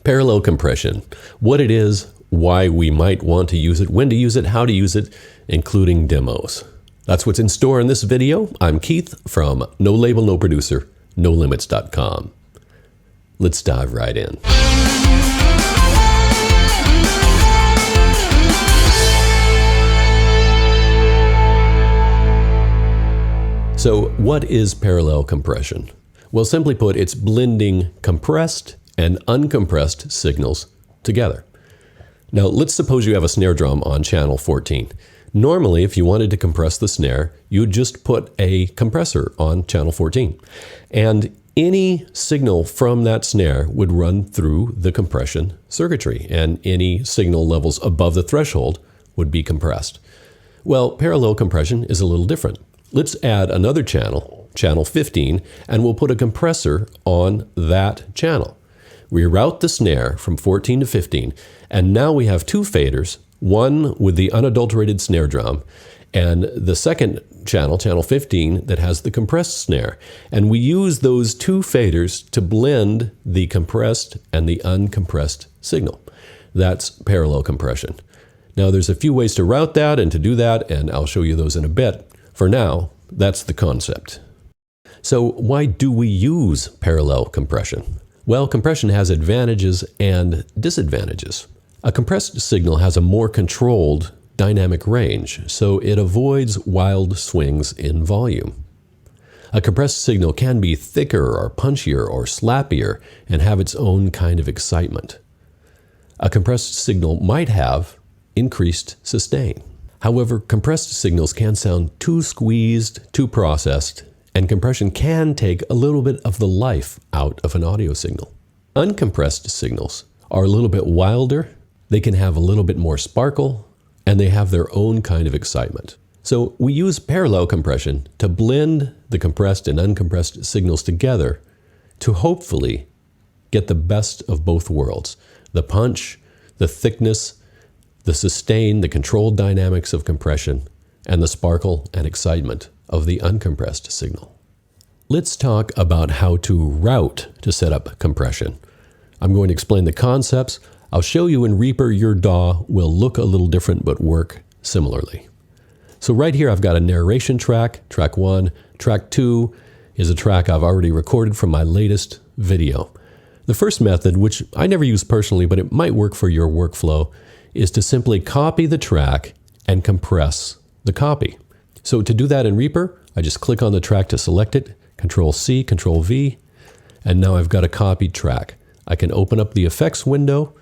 Parallel compression, what it is, why we might want to use it, when to use it, how to use it, including demos. That's what's in store in this video. I'm Keith from No Label, No Producer, NoLimits.com. Let's dive right in. So what is parallel compression? Well, simply put, it's blending compressed and uncompressed signals together. Now, let's suppose you have a snare drum on channel 14. Normally, if you wanted to compress the snare, you'd just put a compressor on channel 14. And any signal from that snare would run through the compression circuitry, and any signal levels above the threshold would be compressed. Well, parallel compression is a little different. Let's add another channel, channel 15, and we'll put a compressor on that channel. We route the snare from 14 to 15, and now we have two faders, one with the unadulterated snare drum, and the second channel, channel 15, that has the compressed snare. And we use those two faders to blend the compressed and the uncompressed signal. That's parallel compression. Now, there's a few ways to route that and to do that, and I'll show you those in a bit. For now, that's the concept. So why do we use parallel compression? Well, compression has advantages and disadvantages. A compressed signal has a more controlled dynamic range, so it avoids wild swings in volume. A compressed signal can be thicker or punchier or slappier and have its own kind of excitement. A compressed signal might have increased sustain. However, compressed signals can sound too squeezed, too processed, and compression can take a little bit of the life out of an audio signal. Uncompressed signals are a little bit wilder, they can have a little bit more sparkle, and they have their own kind of excitement. So we use parallel compression to blend the compressed and uncompressed signals together to hopefully get the best of both worlds. The punch, the thickness, the sustain, the controlled dynamics of compression, and the sparkle and excitement of the uncompressed signal. Let's talk about how to route to set up compression. I'm going to explain the concepts. I'll show you in Reaper your DAW will look a little different but work similarly. So right here I've got a narration track, track 1. Track 2 is a track I've already recorded from my latest video. The first method, which I never use personally but it might work for your workflow, is to simply copy the track and compress the copy. So to do that in Reaper, I just click on the track to select it, Control-C, Control-V, and now I've got a copied track. I can open up the effects window,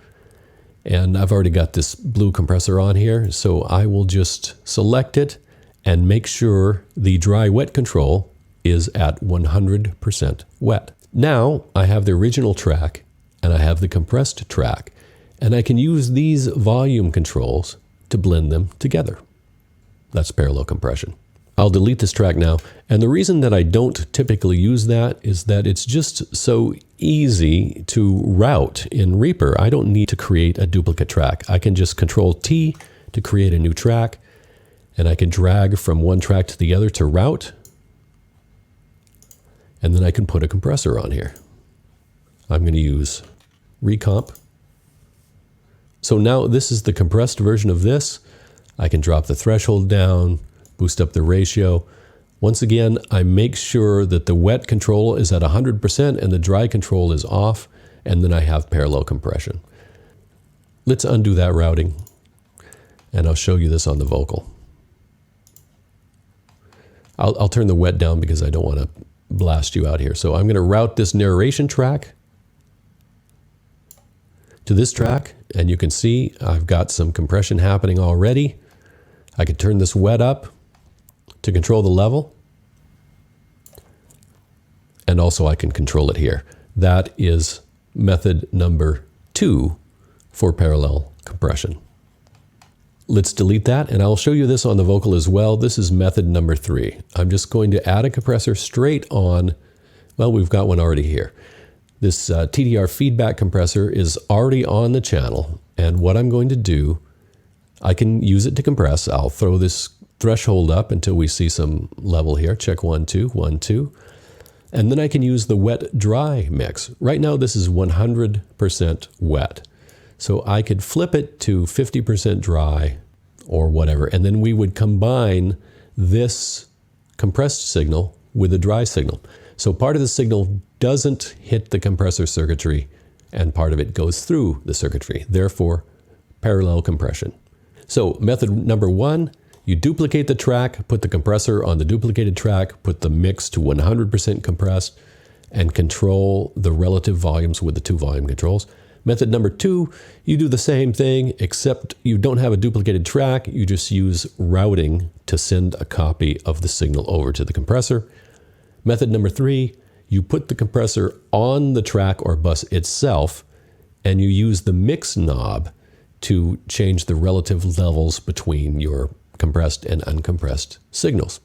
and I've already got this blue compressor on here, so I will just select it and make sure the dry-wet control is at 100% wet. Now I have the original track, and I have the compressed track, and I can use these volume controls to blend them together. That's parallel compression. I'll delete this track now, and the reason that I don't typically use that is that it's just so easy to route in Reaper. I don't need to create a duplicate track. I can just Control-T to create a new track, and I can drag from one track to the other to route, and then I can put a compressor on here. I'm going to use Recomp. So now this is the compressed version of this. I can drop the threshold down, boost up the ratio. Once again, I make sure that the wet control is at 100% and the dry control is off, and then I have parallel compression. Let's undo that routing, and I'll show you this on the vocal. I'll turn the wet down because I don't want to blast you out here. So I'm going to route this narration track to this track, and you can see I've got some compression happening already. I can turn this wet up to control the level, and also I can control it here. That is method number 2 for parallel compression. Let's delete that, and I'll show you this on the vocal as well. This is method number 3. I'm just going to add a compressor straight on, well, we've got one already here. This TDR feedback compressor is already on the channel, and what I'm going to do, I can use it to compress. I'll throw this threshold up until we see some level here. Check 1, 2, 1, 2. And then I can use the wet-dry mix. Right now this is 100% wet. So I could flip it to 50% dry or whatever, and then we would combine this compressed signal with a dry signal. So part of the signal doesn't hit the compressor circuitry and part of it goes through the circuitry. Therefore, parallel compression. So method number 1, you duplicate the track, put the compressor on the duplicated track, put the mix to 100% compressed, and control the relative volumes with the 2 volume controls. Method number 2, you do the same thing, except you don't have a duplicated track. You just use routing to send a copy of the signal over to the compressor. Method number 3, you put the compressor on the track or bus itself, and you use the mix knob to change the relative levels between your compressed and uncompressed signals.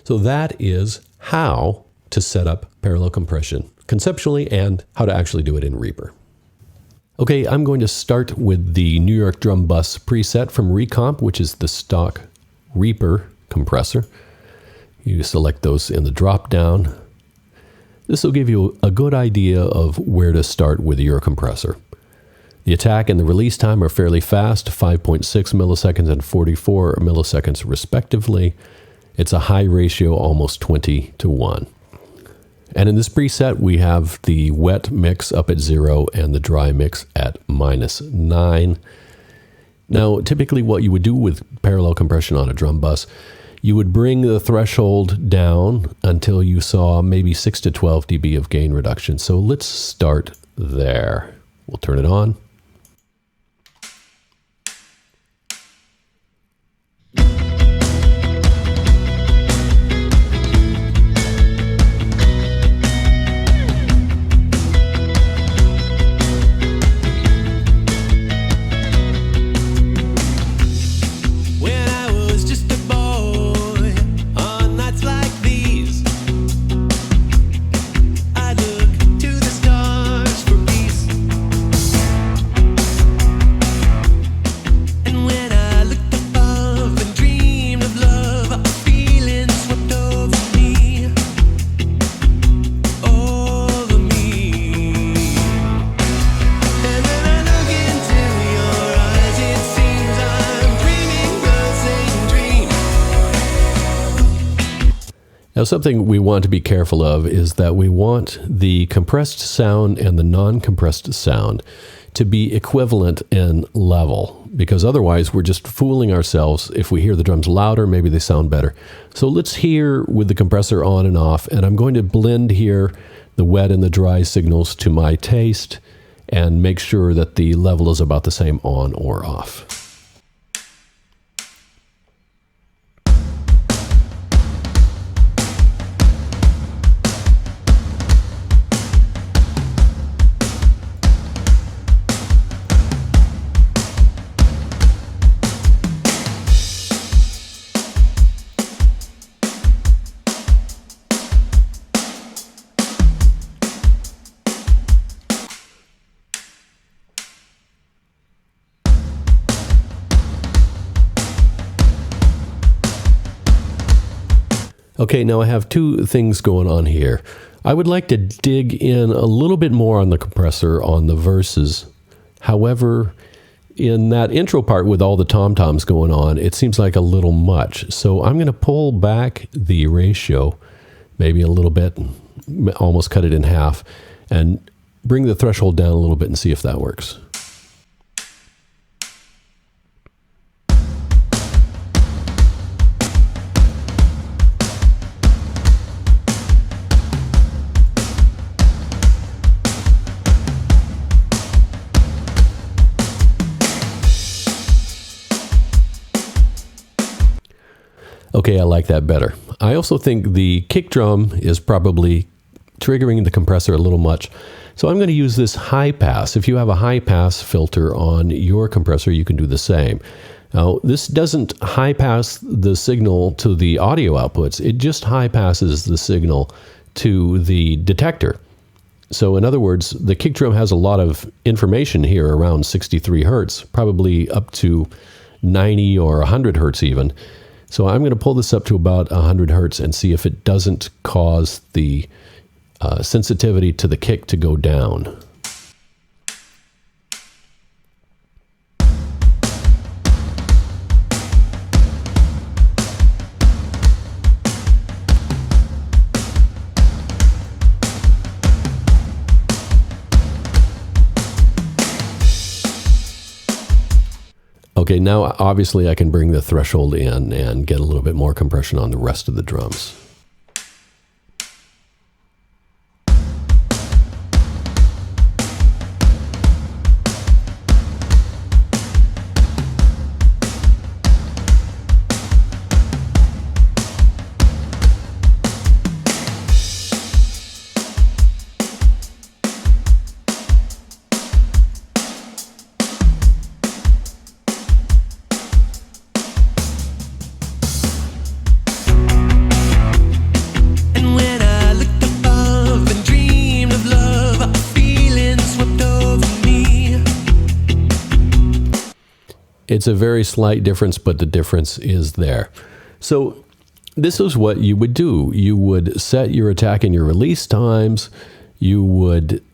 So that is how to set up parallel compression conceptually and how to actually do it in Reaper. Okay, I'm going to start with the New York Drum Bus preset from Recomp, which is the stock Reaper compressor. You select those in the drop-down. This will give you a good idea of where to start with your compressor. The attack and the release time are fairly fast, 5.6 milliseconds and 44 milliseconds respectively. It's a high ratio, almost 20:1. And in this preset, we have the wet mix up at 0 and the dry mix at -9. Now, typically what you would do with parallel compression on a drum bus, you would bring the threshold down until you saw maybe 6 to 12 dB of gain reduction. So let's start there. We'll turn it on. Now, something we want to be careful of is that we want the compressed sound and the non-compressed sound to be equivalent and level, because otherwise we're just fooling ourselves. If we hear the drums louder, maybe they sound better. So let's hear with the compressor on and off, and I'm going to blend here the wet and the dry signals to my taste and make sure that the level is about the same on or off. Okay, now I have two things going on here. I would like to dig in a little bit more on the compressor on the verses. However, in that intro part with all the tom-toms going on, it seems like a little much. So I'm going to pull back the ratio, maybe a little bit, almost cut it in half, and bring the threshold down a little bit and see if that works. Okay, I like that better. I also think the kick drum is probably triggering the compressor a little much. So I'm going to use this high pass. If you have a high pass filter on your compressor, you can do the same. Now, this doesn't high pass the signal to the audio outputs. It just high passes the signal to the detector. So in other words, the kick drum has a lot of information here around 63 hertz, probably up to 90 or 100 hertz even. So I'm going to pull this up to about 100 hertz and see if it doesn't cause the sensitivity to the kick to go down. Okay, now obviously I can bring the threshold in and get a little bit more compression on the rest of the drums. It's a very slight difference, but the difference is there. So this is what you would do. You would set your attack and your release times. You would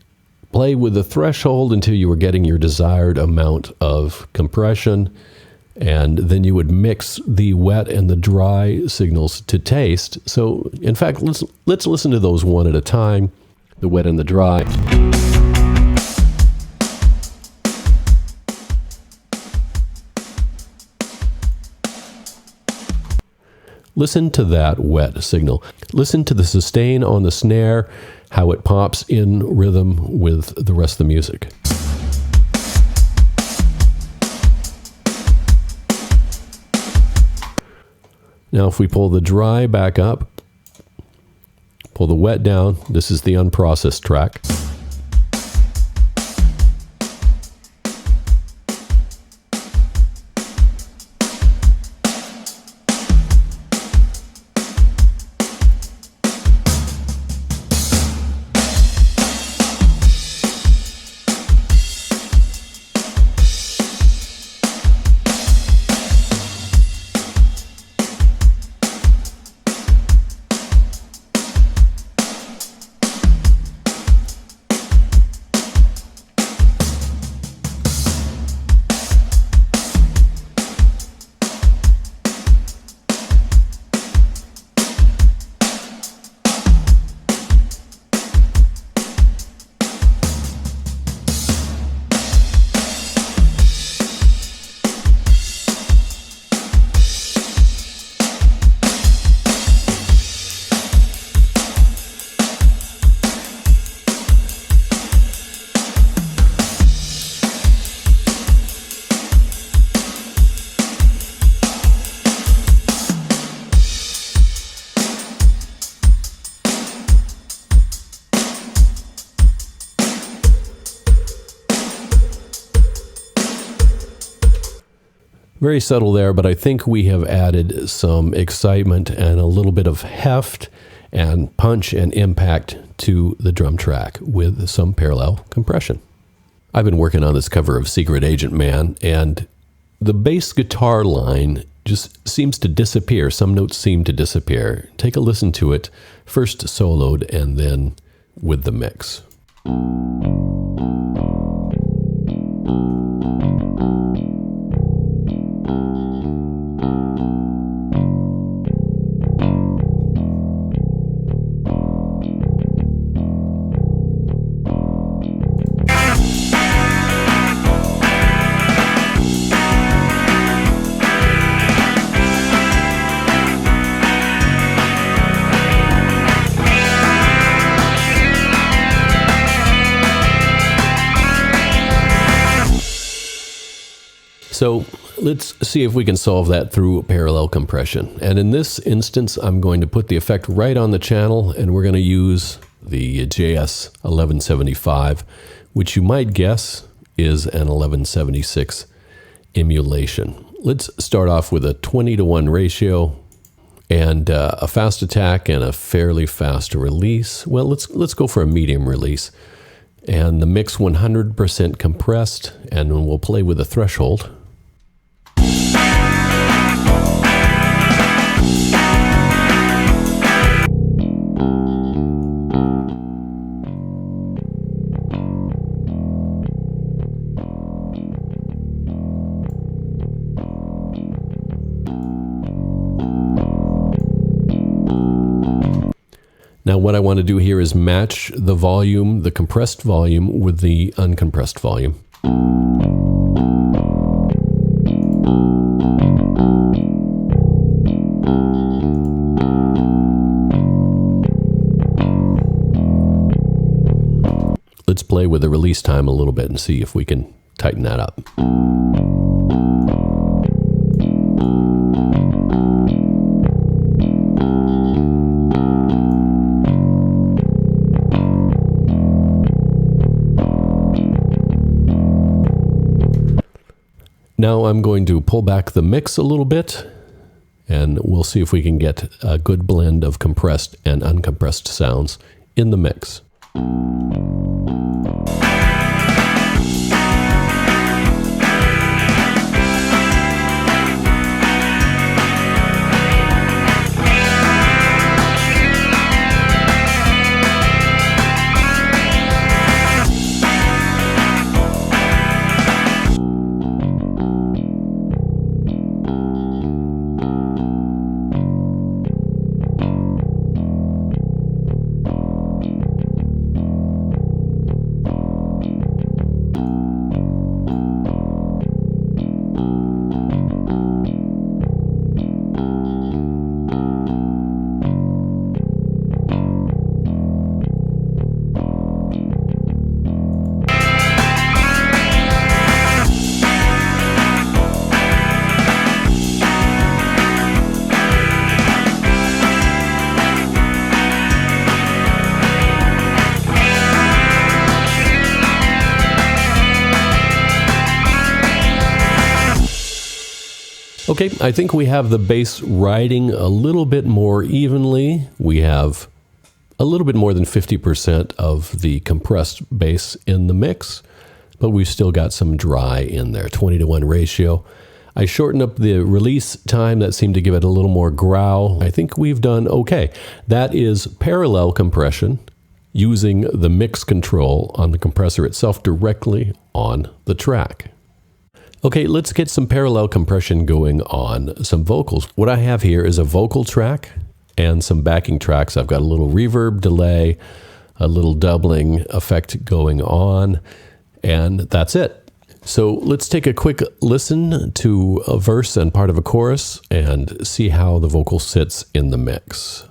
play with the threshold until you were getting your desired amount of compression. And then you would mix the wet and the dry signals to taste. So in fact, let's listen to those one at a time, the wet and the dry. Listen to that wet signal. Listen to the sustain on the snare, how it pops in rhythm with the rest of the music. Now if we pull the dry back up, pull the wet down, this is the unprocessed track. Very subtle there, but I think we have added some excitement and a little bit of heft and punch and impact to the drum track with some parallel compression. I've been working on this cover of Secret Agent Man, and the bass guitar line just seems to disappear. Some notes seem to disappear. Take a listen to it, first soloed and then with the mix. So let's see if we can solve that through parallel compression. And in this instance, I'm going to put the effect right on the channel, and we're going to use the JS1175, which you might guess is an 1176 emulation. Let's start off with a 20:1 ratio and a fast attack and a fairly fast release. Well, let's go for a medium release. And the mix 100% compressed, and we'll play with a threshold. Now what I want to do here is match the volume, the compressed volume, with the uncompressed volume. Let's play with the release time a little bit and see if we can tighten that up. Now I'm going to pull back the mix a little bit, and we'll see if we can get a good blend of compressed and uncompressed sounds in the mix. Okay, I think we have the bass riding a little bit more evenly. We have a little bit more than 50% of the compressed bass in the mix, but we've still got some dry in there, 20-to-1 ratio. I shortened up the release time. That seemed to give it a little more growl. I think we've done okay. That is parallel compression using the mix control on the compressor itself directly on the track. Okay, let's get some parallel compression going on some vocals. What I have here is a vocal track and some backing tracks. I've got a little reverb, delay, a little doubling effect going on, and that's it. So let's take a quick listen to a verse and part of a chorus and see how the vocal sits in the mix.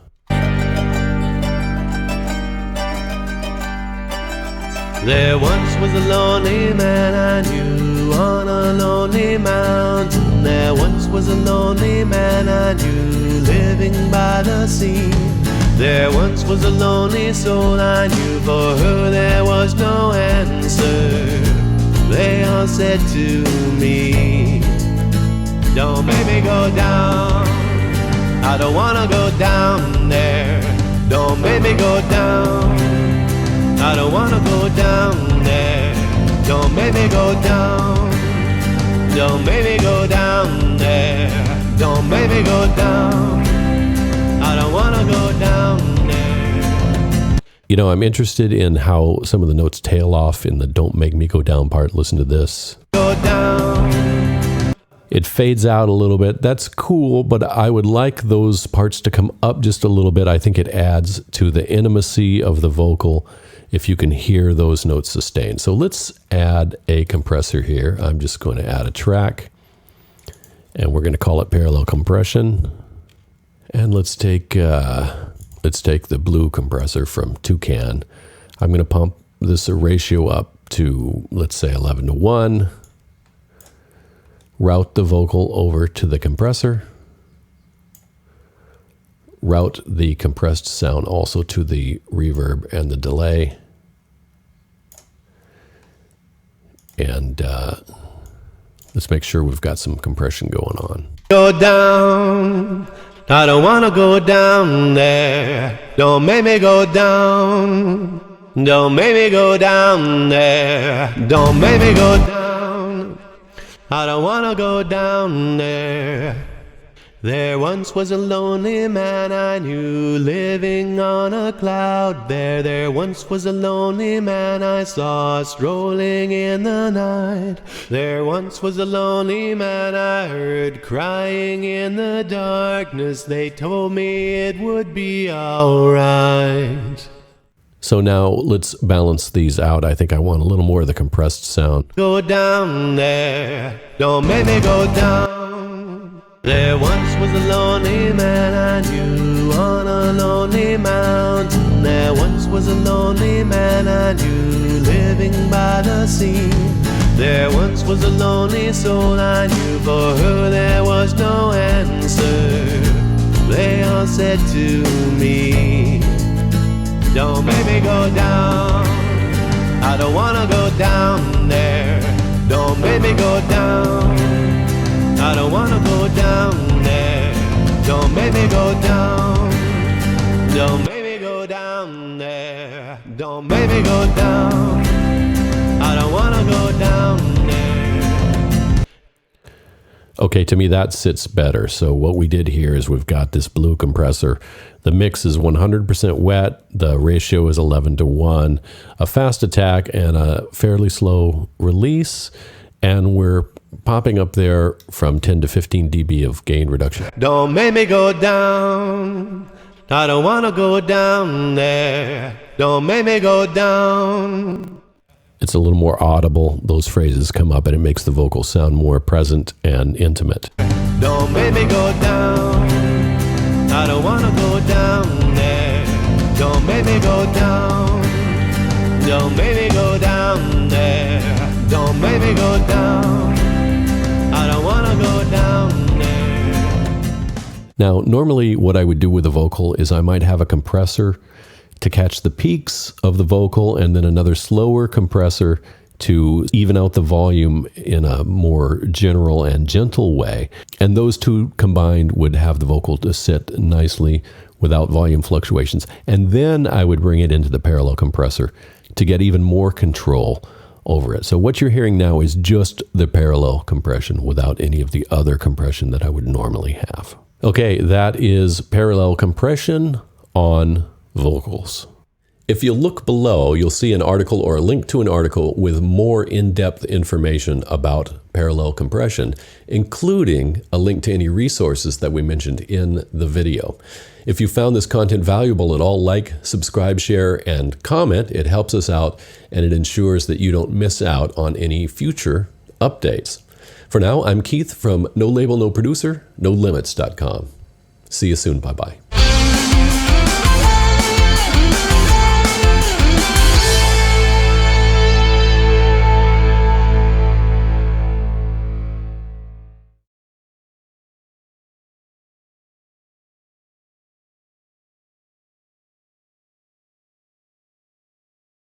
There once was a lonely man I knew on a lonely mountain. There once was a lonely man I knew living by the sea. There once was a lonely soul I knew, for who there was no answer. They all said to me, don't make me go down, I don't wanna go down there. Don't make me go down, I don't wanna go down there. Don't make me go down, don't make me go down there. Don't make me go down, I don't wanna go down there. You know, I'm interested in how some of the notes tail off in the don't make me go down part. Listen to this. Go down. It fades out a little bit. That's cool, but I would like those parts to come up just a little bit. I think it adds to the intimacy of the vocal if you can hear those notes sustained. So let's add a compressor here. I'm just going to add a track, and we're going to call it parallel compression. And let's take the blue compressor from Toucan. I'm going to pump this ratio up to, let's say, 11-to-1. Route the vocal over to the compressor. Route the compressed sound also to the reverb and the delay. And let's make sure we've got some compression going on. Go down, I don't wanna go down there. Don't make me go down, don't make me go down there. Don't make me go down, I don't wanna go down there. There once was a lonely man I knew, living on a cloud. There once was a lonely man I saw, strolling in the night. There once was a lonely man I heard, crying in the darkness. They told me it would be alright. So now let's balance these out. I think I want a little more of the compressed sound. Go down there, don't make me go down. There once was a lonely man I knew, on a lonely mountain. There once was a lonely man I knew, living by the sea. There once was a lonely soul I knew, for who there was no answer. They all said to me, don't make me go down, I don't wanna go down there. Don't make me go down, I don't wanna go down there. Don't make me go down, don't make me go down there. Don't make me go down, I don't wanna go down there. Okay, to me that sits better. So what we did here is we've got this blue compressor. The mix is 100% wet. The ratio is 11:1. A fast attack and a fairly slow release. And we're popping up there from 10 to 15 dB of gain reduction. Don't make me go down, I don't wanna go down there. Don't make me go down. It's a little more audible. Those phrases come up and it makes the vocal sound more present and intimate. Don't make me go down, I don't wanna go down there. Don't make me go down, don't make me go down there. Don't make me go down, I don't wanna go down there. Now, normally what I would do with a vocal is I might have a compressor to catch the peaks of the vocal and then another slower compressor to even out the volume in a more general and gentle way. And those two combined would have the vocal to sit nicely without volume fluctuations. And then I would bring it into the parallel compressor to get even more control over it. So what you're hearing now is just the parallel compression without any of the other compression that I would normally have. Okay, that is parallel compression on vocals. If you look below, you'll see an article or a link to an article with more in-depth information about parallel compression, including a link to any resources that we mentioned in the video. If you found this content valuable at all, like, subscribe, share, and comment. It helps us out and it ensures that you don't miss out on any future updates. For now, I'm Keith from No Label, No Producer, NoLimits.com. See you soon. Bye-bye.